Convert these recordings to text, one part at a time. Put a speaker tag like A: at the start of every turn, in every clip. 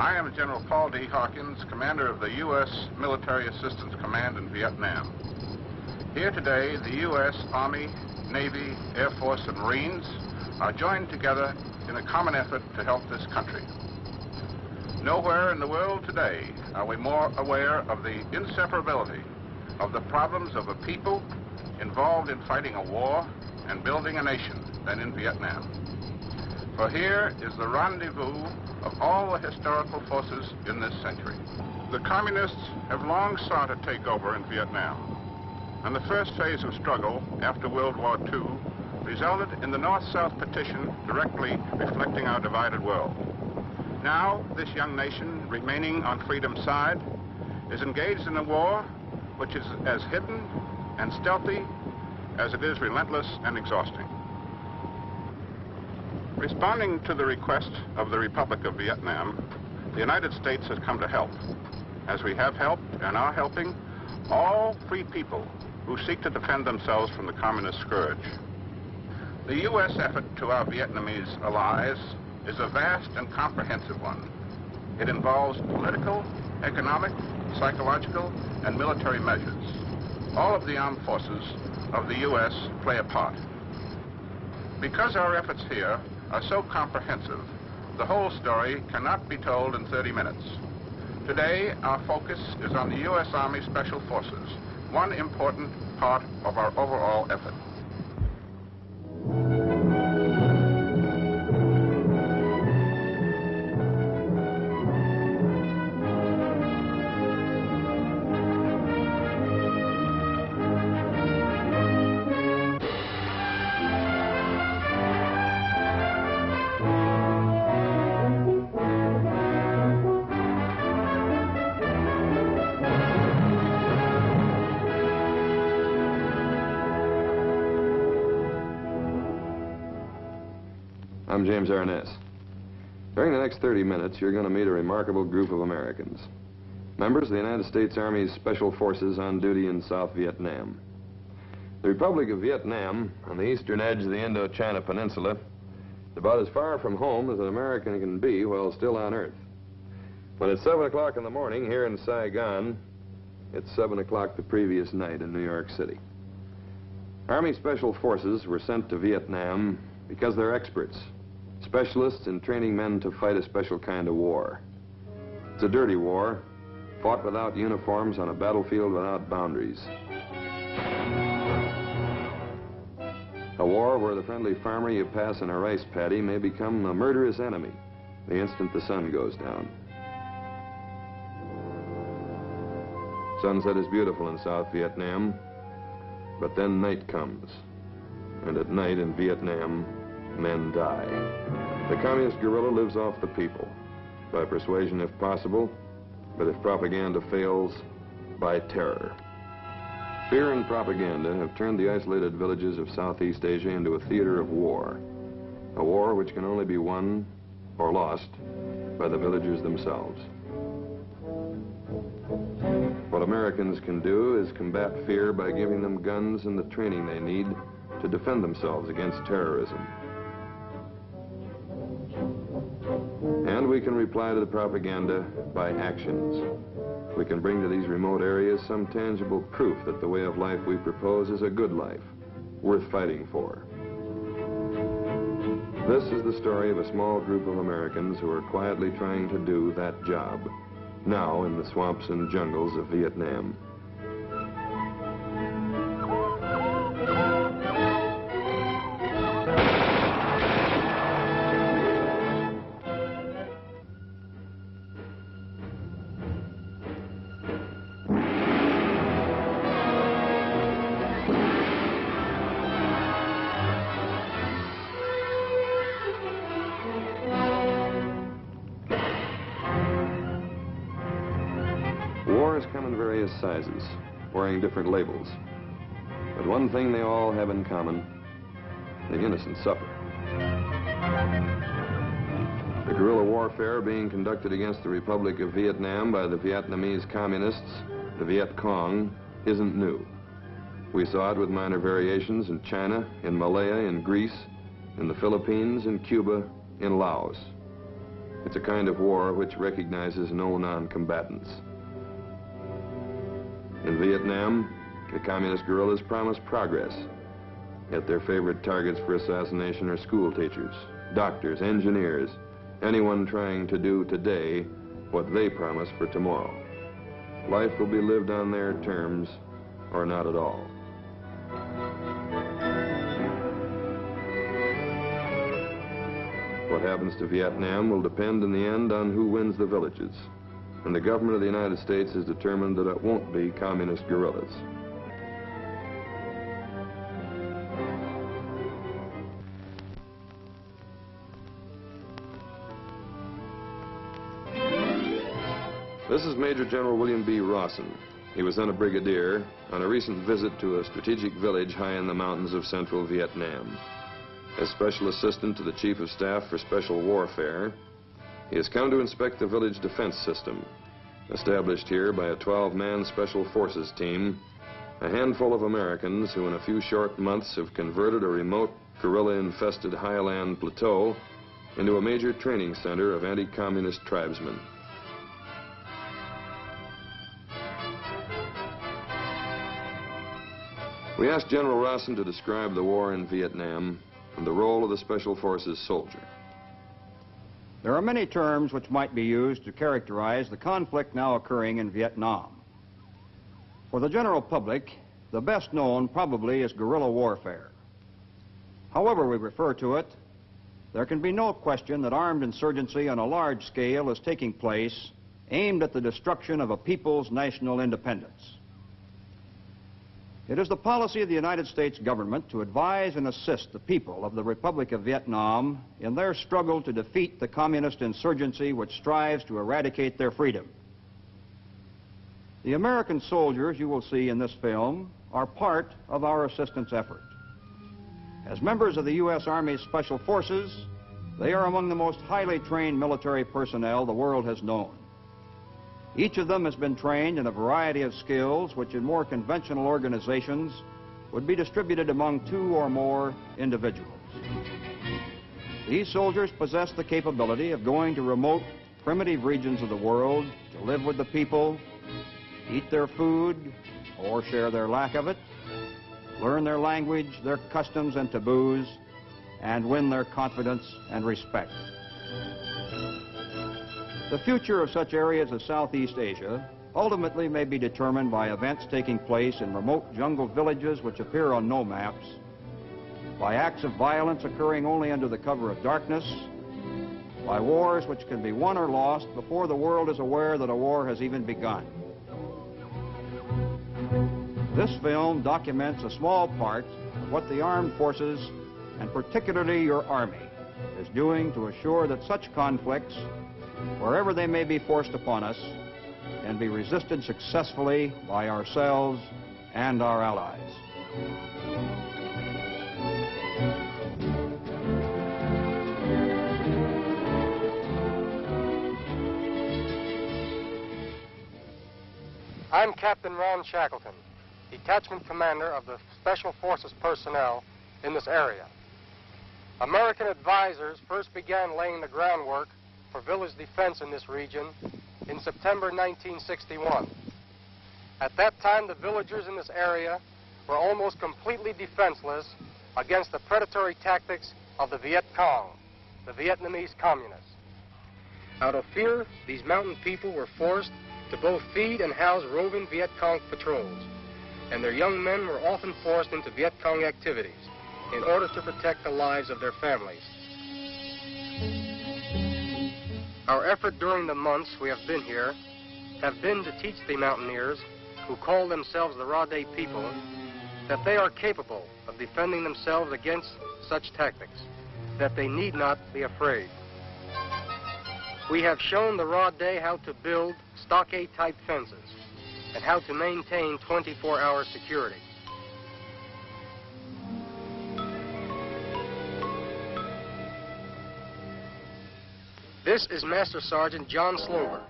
A: I am General Paul D. Hawkins, commander of the U.S. Military Assistance Command in Vietnam. Here today, the U.S. Army, Navy, Air Force, and Marines are joined together in a common effort to help this country. Nowhere in the world today are we more aware of the inseparability of the problems of a people involved in fighting a war and building a nation than in Vietnam. For here is the rendezvous of all the historical forces in this century. The communists have long sought a takeover in Vietnam, and the first phase of struggle after World War II resulted in the North-South petition directly reflecting our divided world. Now, this young nation, remaining on freedom's side, is engaged in a war which is as hidden and stealthy as it is relentless and exhausting. Responding to the request of the Republic of Vietnam, the United States has come to help, as we have helped and are helping all free people who seek to defend themselves from the communist scourge. The U.S. effort to our Vietnamese allies is a vast and comprehensive one. It involves political, economic, psychological, and military measures. All of the armed forces of the U.S. play a part. Because our efforts here are so comprehensive, the whole story cannot be told in 30 minutes. Today, our focus is on the U.S. Army Special Forces, one important part of our overall effort.
B: I'm James Arness. During the next 30 minutes, you're going to meet a remarkable group of Americans, members of the United States Army's Special Forces on duty in South Vietnam. The Republic of Vietnam, on the eastern edge of the Indochina Peninsula, is about as far from home as an American can be while still on Earth. When it's 7 o'clock in the morning here in Saigon, it's 7 o'clock the previous night in New York City. Army Special Forces were sent to Vietnam because they're experts, specialists in training men to fight a special kind of war. It's a dirty war, fought without uniforms on a battlefield without boundaries. A war where the friendly farmer you pass in a rice paddy may become a murderous enemy the instant the sun goes down. Sunset is beautiful in South Vietnam, but then night comes. And at night in Vietnam, men die. The communist guerrilla lives off the people, by persuasion if possible, but if propaganda fails, by terror. Fear and propaganda have turned the isolated villages of Southeast Asia into a theater of war, a war which can only be won or lost by the villagers themselves. What Americans can do is combat fear by giving them guns and the training they need to defend themselves against terrorism. And we can reply to the propaganda by actions. We can bring to these remote areas some tangible proof that the way of life we propose is a good life, worth fighting for. This is the story of a small group of Americans who are quietly trying to do that job, now in the swamps and jungles of Vietnam. Wars come in various sizes, wearing different labels. But one thing they all have in common: the innocent suffer. The guerrilla warfare being conducted against the Republic of Vietnam by the Vietnamese communists, the Viet Cong, isn't new. We saw it with minor variations in China, in Malaya, in Greece, in the Philippines, in Cuba, in Laos. It's a kind of war which recognizes no non-combatants. In Vietnam, the communist guerrillas promise progress, yet their favorite targets for assassination are school teachers, doctors, engineers, anyone trying to do today what they promise for tomorrow. Life will be lived on their terms or not at all. What happens to Vietnam will depend in the end on who wins the villages. And the government of the United States has determined that it won't be communist guerrillas. This is Major General William B. Rawson. He was then a brigadier on a recent visit to a strategic village high in the mountains of central Vietnam. As Special Assistant to the Chief of Staff for Special Warfare, he has come to inspect the village defense system, established here by a 12-man Special Forces team, a handful of Americans who in a few short months have converted a remote, guerrilla-infested highland plateau into a major training center of anti-communist tribesmen. We asked General Rawson to describe the war in Vietnam and the role of the Special Forces soldier.
C: There are many terms which might be used to characterize the conflict now occurring in Vietnam. For the general public, the best known probably is guerrilla warfare. However we refer to it, there can be no question that armed insurgency on a large scale is taking place aimed at the destruction of a people's national independence. It is the policy of the United States government to advise and assist the people of the Republic of Vietnam in their struggle to defeat the communist insurgency which strives to eradicate their freedom. The American soldiers you will see in this film are part of our assistance effort. As members of the U.S. Army Special Forces, they are among the most highly trained military personnel the world has known. Each of them has been trained in a variety of skills which in more conventional organizations would be distributed among 2 or more individuals. These soldiers possess the capability of going to remote, primitive regions of the world to live with the people, eat their food or share their lack of it, learn their language, their customs and taboos, and win their confidence and respect. The future of such areas as Southeast Asia ultimately may be determined by events taking place in remote jungle villages which appear on no maps, by acts of violence occurring only under the cover of darkness, by wars which can be won or lost before the world is aware that a war has even begun. This film documents a small part of what the armed forces, and particularly your Army, is doing to assure that such conflicts, wherever they may be forced upon us, can be resisted successfully by ourselves and our allies.
D: I'm Captain Ron Shackleton, Detachment Commander of the Special Forces personnel in this area. American advisors first began laying the groundwork for village defense in this region in September 1961. At that time, the villagers in this area were almost completely defenseless against the predatory tactics of the Viet Cong, the Vietnamese communists. Out of fear, these mountain people were forced to both feed and house roving Viet Cong patrols, and their young men were often forced into Viet Cong activities in order to protect the lives of their families. Our effort during the months we have been here have been to teach the mountaineers, who call themselves the Raw Day people, that they are capable of defending themselves against such tactics, that they need not be afraid. We have shown the Raw Day how to build stockade-type fences and how to maintain 24-hour security. This is Master Sergeant John Slover,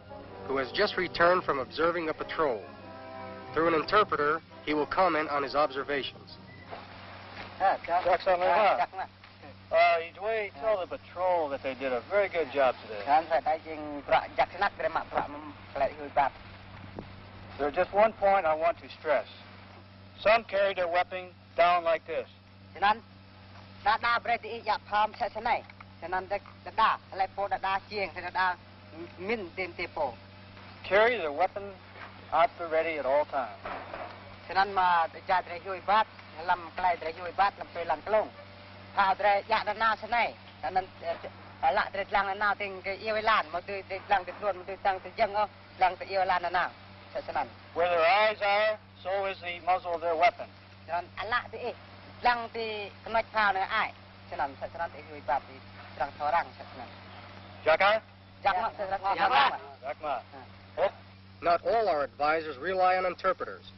D: who has just returned from observing a patrol. Through an interpreter, he will comment on his observations. You wait, tell the patrol that they did a very good job today. There's just one point I want to stress. Some carried their weapon down like this. Carry their weapon out the ready at all times. Where their eyes are, so is the muzzle of their weapon. Jaka? Not all our advisors rely on interpreters.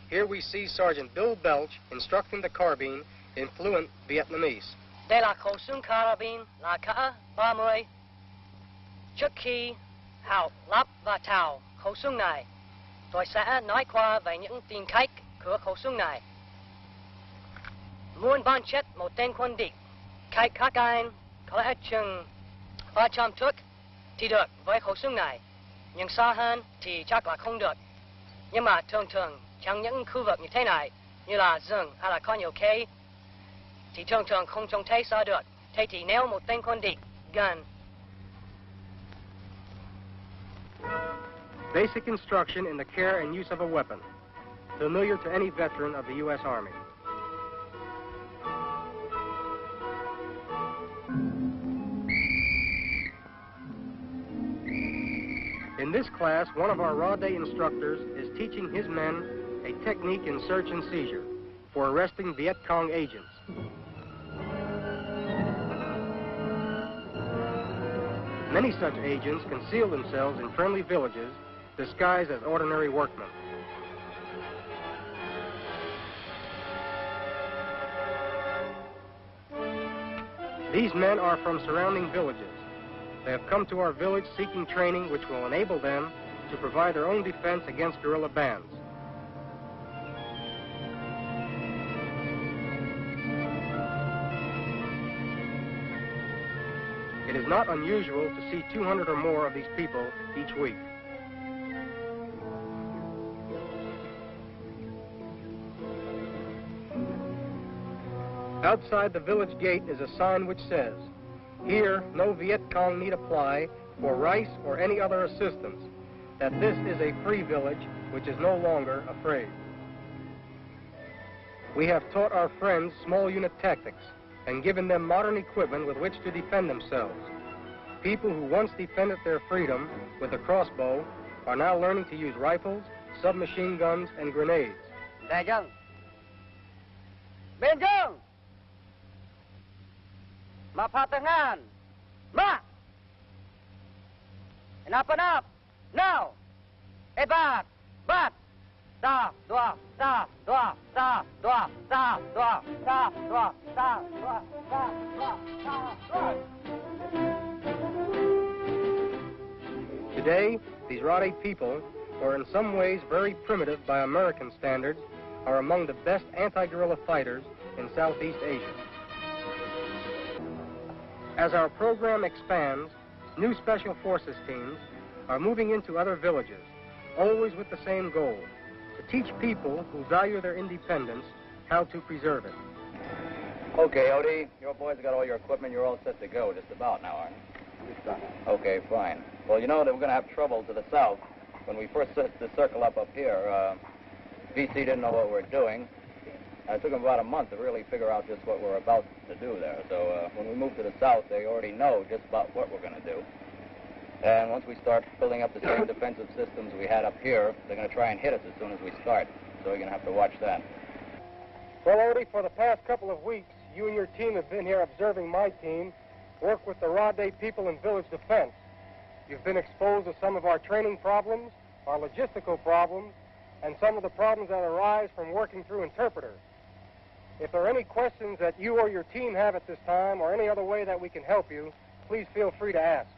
D: Here we see Sergeant Bill Belch instructing the carbine in fluent Vietnamese.
E: Đây là khẩu súng carabine là K30. Trước khi Hảo lắp và tháo khẩu súng này, tôi sẽ nói qua về những tính cách của khẩu súng này. Muốn bắn chết một tên quân địch, cách các anh có lẽ chừng 300 thước thì được với khẩu súng này, nhưng xa hơn thì chắc là không được. Nhưng mà thường thường trong những khu vực như thế này, như là rừng hay là có nhiều cây, thì thường thường không trông thấy xa được. Thế thì nếu một tên quân địch gần.
D: Basic instruction in the care and use of a weapon, familiar to any veteran of the U.S. Army. In this class, one of our raw day instructors is teaching his men a technique in search and seizure for arresting Viet Cong agents. Many such agents conceal themselves in friendly villages disguised as ordinary workmen. These men are from surrounding villages. They have come to our village seeking training which will enable them to provide their own defense against guerrilla bands. It is not unusual to see 200 or more of these people each week. Outside the village gate is a sign which says, "Here no Viet Cong need apply for rice or any other assistance, that this is a free village which is no longer afraid." We have taught our friends small unit tactics and given them modern equipment with which to defend themselves. People who once defended their freedom with a crossbow are now learning to use rifles, submachine guns, and grenades.
E: Mapatangan! Ma! And up, now! Ebat! Bat! Da! Dwa! Da! Dwa! Da! Dwa! Da! Dwa! Da! Dwa! Da! Dwa! Da! Dwa! Da! Dwa!
D: Today, these Rade people, who are in some ways very primitive by American standards, are among the best anti-guerrilla fighters in Southeast Asia. As our program expands, new Special Forces teams are moving into other villages, always with the same goal, to teach people who value their independence how to preserve it.
F: Okay, Odie, your boys got all your equipment. You're all set to go just about now, aren't you?
G: Just done.
F: Okay, fine. Well, you know that we're going to have trouble to the south. When we first set the circle up here, VC didn't know what we were doing. It took them about a month to really figure out just what we're about to do there. So when we move to the south, they already know just about what we're going to do. And once we start building up the same defensive systems we had up here, they're going to try and hit us as soon as we start. So we're going to have to watch that.
D: Well, Odie, for the past couple of weeks, you and your team have been here observing my team work with the Rade people in village defense. You've been exposed to some of our training problems, our logistical problems, and some of the problems that arise from working through interpreters. If there are any questions that you or your team have at this time, or any other way that we can help you, please feel free to ask.